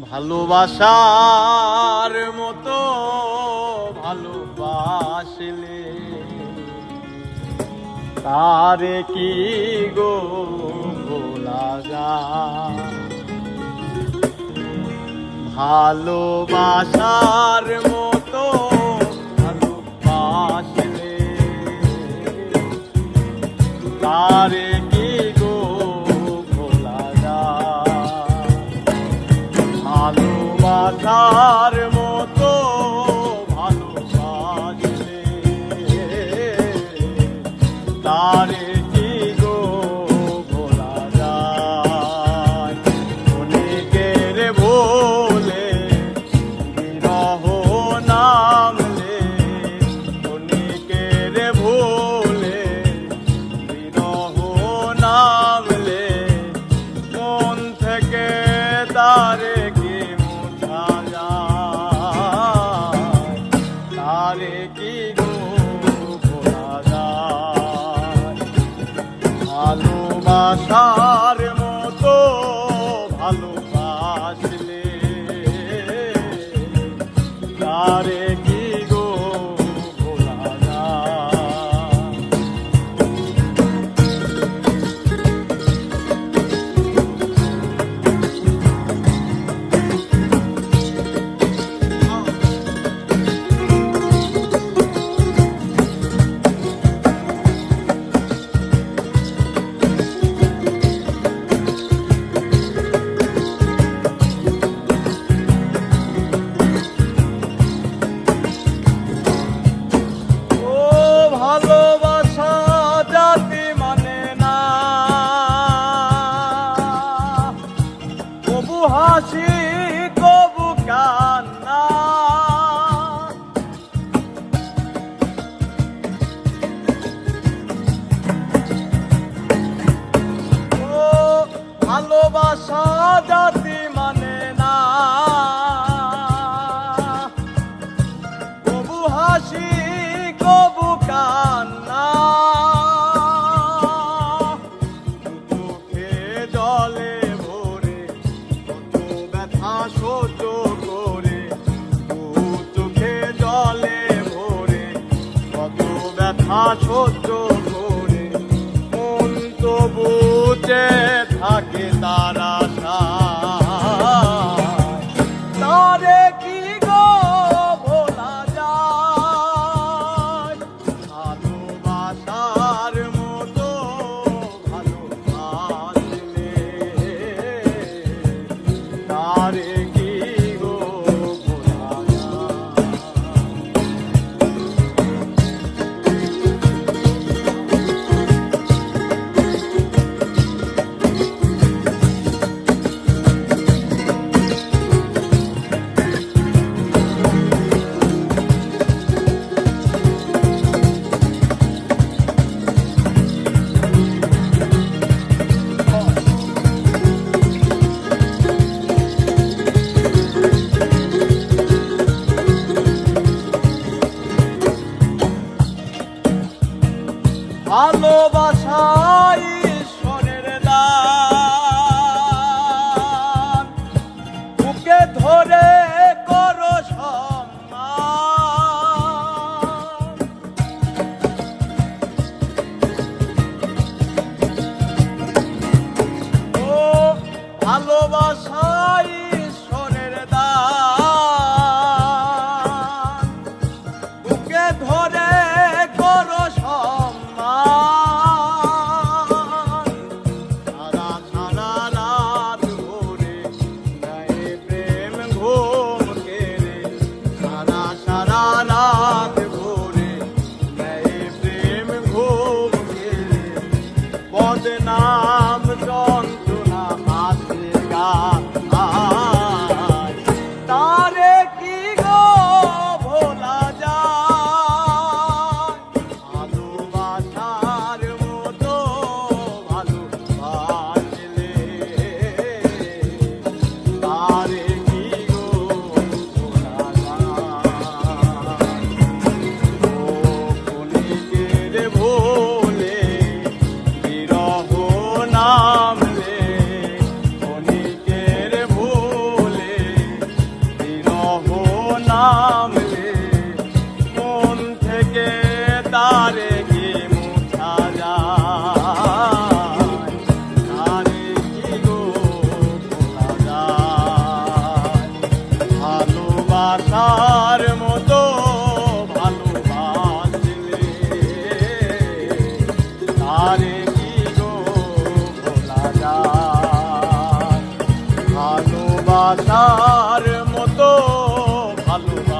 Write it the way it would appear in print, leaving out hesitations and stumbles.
ভালোবাসার মতো ভালোবাসলে তারে কি গো ভোলা যায়। ভালোবাসার মতো ভালোবাসলে তারে কি গো ভোলা যায়। ভালোবাসার মতো ভালোবাসলে তারে কি গো ভোলা যায়। অনেকের ভোলে বিরহ নামলে, অনেকের ভোলে বিরহ নামলে মন থেকে তারে কি মুছা যায়। তারে কি গো ভোলা যায়। ভালোবাসার মতো ভালোবাসলে তারে কি গো ভোলা যায়। ভালোবাসা জাতি মানে না, কবু হাসি কবু কান্না। ও ভালোবাসা জাতি মানে না, কবু হাসি কবু কান্না। চোখে জলে ভরে কত ব্যথা সহ্য করে, চোখে জলে ভরে কত ব্যথা সহ্য করে মন তবু চেয়ে থাকে তার আশায়। তারে কি গো ভোলা যায়। ভালোবাসার মতো ভালোবাসলে তারে কি গো ভোলা যায়। ভালোবাসা ঈশ্বরের দান, বুকে ধরে করো সম্মান। ও ভালোবাসা ঈশ্বরের দান, বুকে ধরে করো সম্মান। সারা সারা রাত ভরে গায়ে প্রেম ভালোবাসা